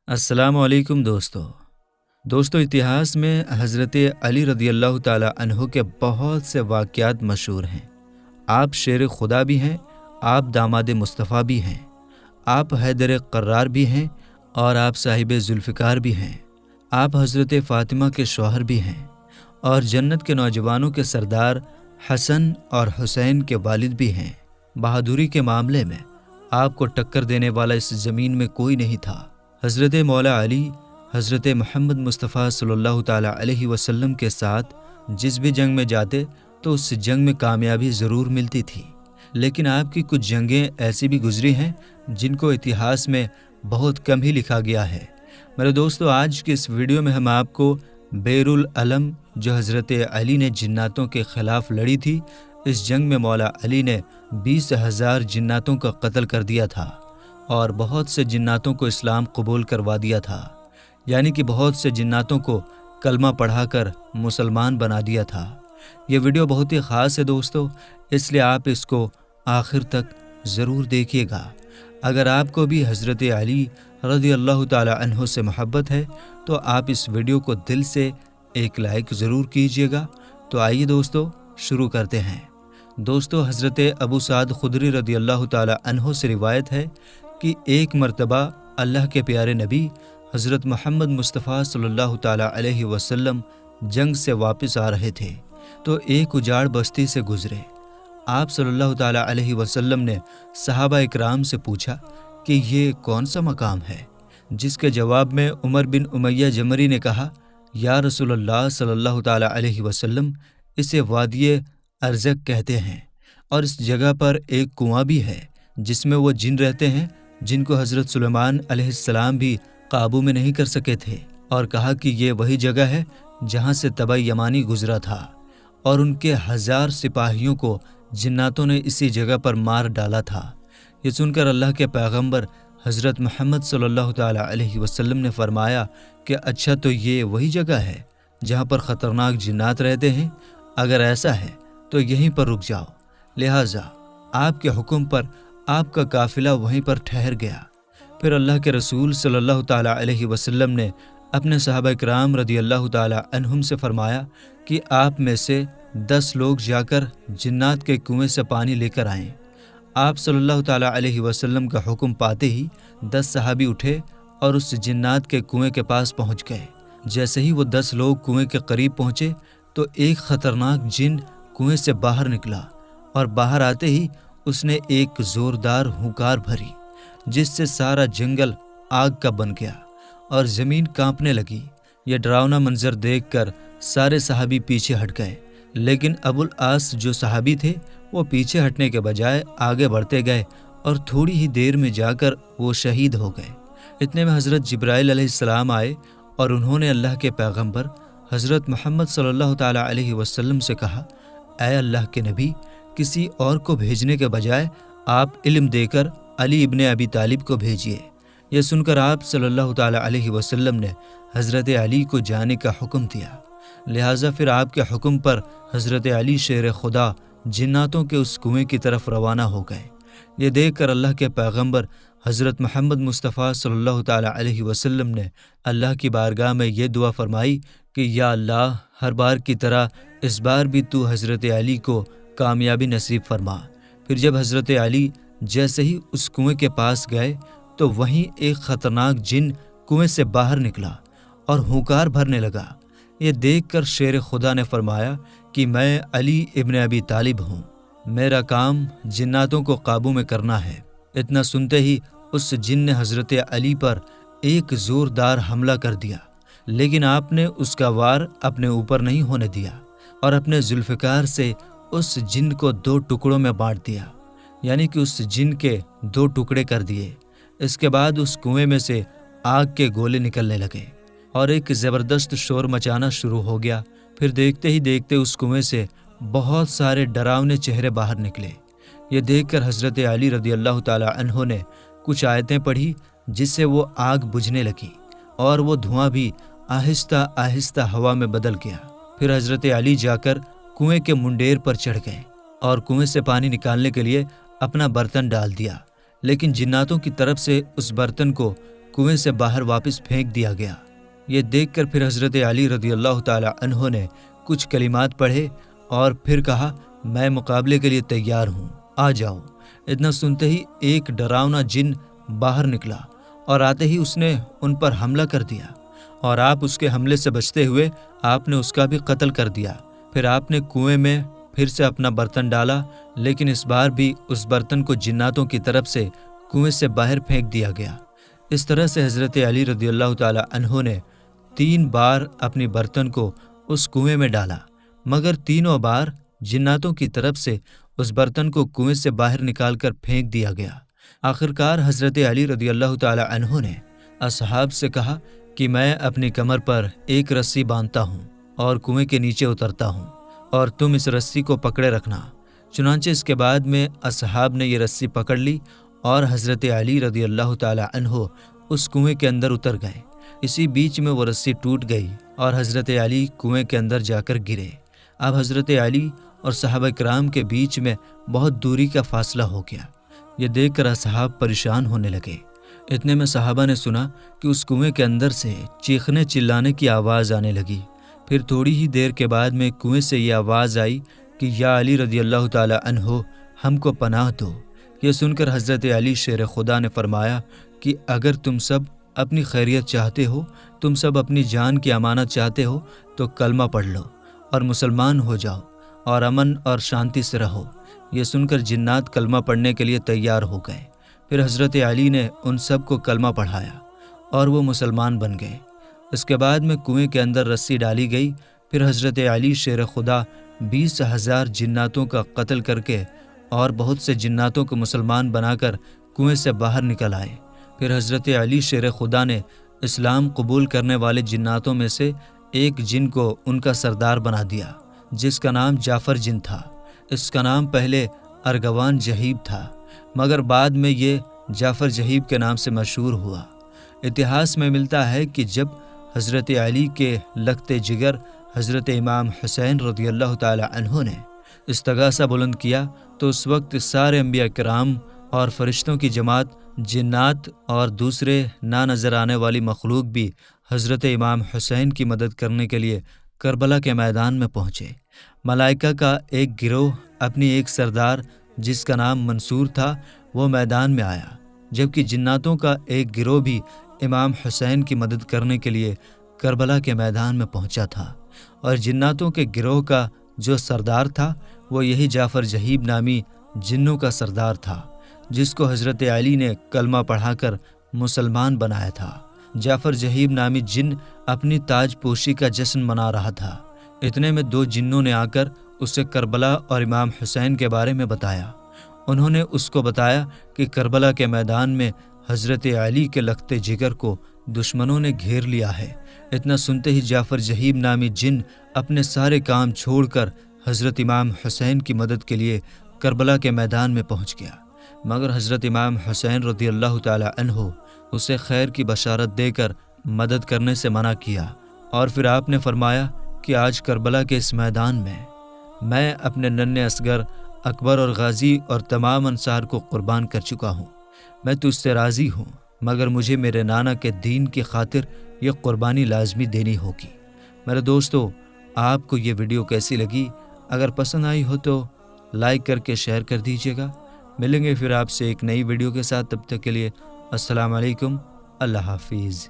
السلام علیکم دوستو اتہاس میں حضرت علی رضی اللہ تعالیٰ عنہ کے بہت سے واقعات مشہور ہیں۔ آپ شیر خدا بھی ہیں، آپ داماد مصطفیٰ بھی ہیں، آپ حیدر قرار بھی ہیں اور آپ صاحب ذوالفقار بھی ہیں۔ آپ حضرت فاطمہ کے شوہر بھی ہیں اور جنت کے نوجوانوں کے سردار حسن اور حسین کے والد بھی ہیں۔ بہادری کے معاملے میں آپ کو ٹکر دینے والا اس زمین میں کوئی نہیں تھا۔ حضرت مولا علی حضرت محمد مصطفیٰ صلی اللہ تعالیٰ علیہ وسلم کے ساتھ جس بھی جنگ میں جاتے تو اس جنگ میں کامیابی ضرور ملتی تھی، لیکن آپ کی کچھ جنگیں ایسی بھی گزری ہیں جن کو اتہاس میں بہت کم ہی لکھا گیا ہے۔ میرے دوستو، آج کی اس ویڈیو میں ہم آپ کو بیر العلم جو حضرت علی نے جناتوں کے خلاف لڑی تھی، اس جنگ میں مولا علی نے 20,000 جناتوں کا قتل کر دیا تھا اور بہت سے جناتوں کو اسلام قبول کروا دیا تھا، یعنی کہ بہت سے جناتوں کو کلمہ پڑھا کر مسلمان بنا دیا تھا۔ یہ ویڈیو بہت ہی خاص ہے دوستو، اس لیے آپ اس کو آخر تک ضرور دیکھیے گا۔ اگر آپ کو بھی حضرت علی رضی اللہ تعالی عنہ سے محبت ہے تو آپ اس ویڈیو کو دل سے ایک لائک ضرور کیجیے گا۔ تو آئیے دوستو شروع کرتے ہیں۔ دوستو، حضرت ابو سعد خدری رضی اللہ تعالی عنہ سے روایت ہے کہ ایک مرتبہ اللہ کے پیارے نبی حضرت محمد مصطفیٰ صلی اللہ تعالیٰ علیہ وسلم جنگ سے واپس آ رہے تھے تو ایک اجاڑ بستی سے گزرے۔ آپ صلی اللہ تعالیٰ علیہ وسلم نے صحابہ اکرام سے پوچھا کہ یہ کون سا مقام ہے، جس کے جواب میں عمر بن امیہ جمری نے کہا، یا رسول اللہ صلی اللہ تعالیٰ علیہ وسلم، اسے وادی ارزق کہتے ہیں اور اس جگہ پر ایک کنواں بھی ہے جس میں وہ جن رہتے ہیں جن کو حضرت سلیمان علیہ السلام بھی قابو میں نہیں کر سکے تھے، اور کہا کہ یہ وہی جگہ ہے جہاں سے تبع یمانی گزرا تھا اور ان کے 1000 سپاہیوں کو جناتوں نے اسی جگہ پر مار ڈالا تھا۔ یہ سن کر اللہ کے پیغمبر حضرت محمد صلی اللہ تعالیٰ علیہ وسلم نے فرمایا کہ اچھا، تو یہ وہی جگہ ہے جہاں پر خطرناک جنات رہتے ہیں؟ اگر ایسا ہے تو یہیں پر رک جاؤ۔ لہٰذا آپ کے حکم پر آپ کا قافلہ وہیں پر ٹھہر گیا۔ پھر اللہ کے رسول صلی اللہ تعالیٰ علیہ وسلم نے اپنے صحابہ کرام رضی اللہ تعالیٰ عنہم سے فرمایا کہ آپ میں سے 10 لوگ جا کر جنات کے کنویں سے پانی لے کر آئیں۔ آپ صلی اللہ تعالیٰ علیہ وسلم کا حکم پاتے ہی 10 صحابی اٹھے اور اس جنات کے کنویں کے پاس پہنچ گئے۔ جیسے ہی وہ 10 لوگ کنویں کے قریب پہنچے تو ایک خطرناک جن کنویں سے باہر نکلا اور باہر آتے ہی اس نے ایک زوردار ہونکار بھری جس سے سارا جنگل آگ کا بن گیا اور زمین کانپنے لگی۔ یہ ڈراؤنا منظر دیکھ کر سارے صحابی پیچھے ہٹ گئے، لیکن ابو العاص جو صحابی تھے وہ پیچھے ہٹنے کے بجائے آگے بڑھتے گئے اور تھوڑی ہی دیر میں جا کر وہ شہید ہو گئے۔ اتنے میں حضرت جبرائیل علیہ السلام آئے اور انہوں نے اللہ کے پیغمبر حضرت محمد صلی اللہ تعالیٰ علیہ وسلم سے کہا، اے اللہ کے نبی، کسی اور کو بھیجنے کے بجائے آپ علم دے کر علی ابن ابی طالب کو بھیجیے۔ یہ سن کر آپ صلی اللہ تعالیٰ علیہ وسلم نے حضرت علی کو جانے کا حکم دیا۔ لہٰذا پھر آپ کے حکم پر حضرت علی شیر خدا جناتوں کے اس کنویں کی طرف روانہ ہو گئے۔ یہ دیکھ کر اللہ کے پیغمبر حضرت محمد مصطفیٰ صلی اللہ تعالیٰ علیہ وسلم نے اللہ کی بارگاہ میں یہ دعا فرمائی کہ یا اللہ، ہر بار کی طرح اس بار بھی تو حضرت علی کو کامیابی نصیب فرما۔ پھر جب حضرت علی جیسے ہی اس کنویں کے پاس گئے تو وہیں ایک خطرناک جن کنویں سے باہر نکلا اور ہونکار بھرنے لگا۔ یہ دیکھ کر شیر خدا نے فرمایا کہ میں علی ابن ابی طالب ہوں، میرا کام جناتوں کو قابو میں کرنا ہے۔ اتنا سنتے ہی اس جن نے حضرت علی پر ایک زوردار حملہ کر دیا، لیکن آپ نے اس کا وار اپنے اوپر نہیں ہونے دیا اور اپنے ذوالفقار سے اس جن کو 2 ٹکڑوں میں بانٹ دیا، یعنی کہ اس جن کے 2 ٹکڑے کر دیے۔ اس کے بعد اس کنویں میں سے آگ کے گولے نکلنے لگے اور ایک زبردست شور مچانا شروع ہو گیا۔ پھر دیکھتے ہی دیکھتے اس کنویں سے بہت سارے ڈراؤنے چہرے باہر نکلے۔ یہ دیکھ کر حضرت علی رضی اللہ تعالیٰ عنہ نے کچھ آیتیں پڑھی جس سے وہ آگ بجھنے لگی اور وہ دھواں بھی آہستہ آہستہ ہوا میں بدل گیا۔ پھر حضرت علی جا کر کنویں کے منڈیر پر چڑھ گئے اور کنویں سے پانی نکالنے کے لیے اپنا برتن ڈال دیا، لیکن جناتوں کی طرف سے اس برتن کو کنویں سے باہر واپس پھینک دیا گیا۔ یہ دیکھ کر پھر حضرت علی رضی اللہ تعالی عنہ نے کچھ کلمات پڑھے اور پھر کہا، میں مقابلے کے لیے تیار ہوں، آ جاؤ۔ اتنا سنتے ہی ایک ڈراؤنا جن باہر نکلا اور آتے ہی اس نے ان پر حملہ کر دیا، اور آپ اس کے حملے سے بچتے ہوئے آپ نے اس کا بھی قتل کر دیا۔ پھر آپ نے کنویں میں پھر سے اپنا برتن ڈالا، لیکن اس بار بھی اس برتن کو جناتوں کی طرف سے کنویں سے باہر پھینک دیا گیا۔ اس طرح سے حضرت علی رضی اللہ تعالی عنہ نے 3 بار اپنی برتن کو اس کنویں میں ڈالا، مگر تینوں بار جناتوں کی طرف سے اس برتن کو کنویں سے باہر نکال کر پھینک دیا گیا۔ آخرکار حضرت علی رضی اللہ تعالی عنہ نے اصحاب سے کہا کہ میں اپنی کمر پر ایک رسی باندھتا ہوں اور کنویں کے نیچے اترتا ہوں، اور تم اس رسی کو پکڑے رکھنا۔ چنانچہ اس کے بعد میں اصحاب نے یہ رسی پکڑ لی اور حضرت علی رضی اللہ تعالی عنہ اس کنویں کے اندر اتر گئے۔ اسی بیچ میں وہ رسی ٹوٹ گئی اور حضرت علی کنویں کے اندر جا کر گرے۔ اب حضرت علی اور صحابہ کرام کے بیچ میں بہت دوری کا فاصلہ ہو گیا۔ یہ دیکھ کر اصحاب پریشان ہونے لگے۔ اتنے میں صحابہ نے سنا کہ اس کنویں کے اندر سے چیخنے چلانے کی آواز آنے لگی۔ پھر تھوڑی ہی دیر کے بعد میں کنویں سے یہ آواز آئی کہ یا علی رضی اللہ تعالی عنہ، ہم کو پناہ دو۔ یہ سن کر حضرت علی شیر خدا نے فرمایا کہ اگر تم سب اپنی خیریت چاہتے ہو، تم سب اپنی جان کی امانت چاہتے ہو تو کلمہ پڑھ لو اور مسلمان ہو جاؤ اور امن اور شانتی سے رہو۔ یہ سن کر جنات کلمہ پڑھنے کے لیے تیار ہو گئے۔ پھر حضرت علی نے ان سب کو کلمہ پڑھایا اور وہ مسلمان بن گئے۔ اس کے بعد میں کنویں کے اندر رسی ڈالی گئی۔ پھر حضرت علی شیر خدا 20,000 جناتوں کا قتل کر کے اور بہت سے جناتوں کو مسلمان بنا کر کنویں سے باہر نکل آئے۔ پھر حضرت علی شیر خدا نے اسلام قبول کرنے والے جناتوں میں سے ایک جن کو ان کا سردار بنا دیا، جس کا نام جعفر جن تھا۔ اس کا نام پہلے ارغوان جہیب تھا، مگر بعد میں یہ جعفر جہیب کے نام سے مشہور ہوا۔ اتہاس میں ملتا ہے کہ جب حضرت علی کے لخت جگر حضرت امام حسین رضی اللہ تعالی عنہ نے استغاثہ بلند کیا تو اس وقت سارے انبیاء کرام اور فرشتوں کی جماعت، جنات اور دوسرے نہ نظر آنے والی مخلوق بھی حضرت امام حسین کی مدد کرنے کے لیے کربلا کے میدان میں پہنچے۔ ملائکہ کا ایک گروہ اپنی ایک سردار جس کا نام منصور تھا وہ میدان میں آیا، جبکہ جناتوں کا ایک گروہ بھی امام حسین کی مدد کرنے کے لیے کربلا کے میدان میں پہنچا تھا، اور جناتوں کے گروہ کا جو سردار تھا وہ یہی جعفر جہیب نامی جنوں کا سردار تھا، جس کو حضرت علی نے کلمہ پڑھا کر مسلمان بنایا تھا۔ جعفر جہیب نامی جن اپنی تاج پوشی کا جشن منا رہا تھا۔ اتنے میں 2 جنوں نے آ کر اسے کربلا اور امام حسین کے بارے میں بتایا۔ انہوں نے اس کو بتایا کہ کربلا کے میدان میں حضرت علی کے لخت جگر کو دشمنوں نے گھیر لیا ہے۔ اتنا سنتے ہی جعفر جہیب نامی جن اپنے سارے کام چھوڑ کر حضرت امام حسین کی مدد کے لیے کربلا کے میدان میں پہنچ گیا، مگر حضرت امام حسین رضی اللہ تعالی عنہ اسے خیر کی بشارت دے کر مدد کرنے سے منع کیا، اور پھر آپ نے فرمایا کہ آج کربلا کے اس میدان میں اپنے ننھے اصغر، اکبر اور غازی اور تمام انصار کو قربان کر چکا ہوں۔ میں تجھ سے راضی ہوں، مگر مجھے میرے نانا کے دین کی خاطر یہ قربانی لازمی دینی ہوگی۔ میرے دوستو، آپ کو یہ ویڈیو کیسی لگی؟ اگر پسند آئی ہو تو لائک کر کے شیئر کر دیجیے گا۔ ملیں گے پھر آپ سے ایک نئی ویڈیو کے ساتھ، تب تک کے لیے السلام علیکم، اللہ حافظ۔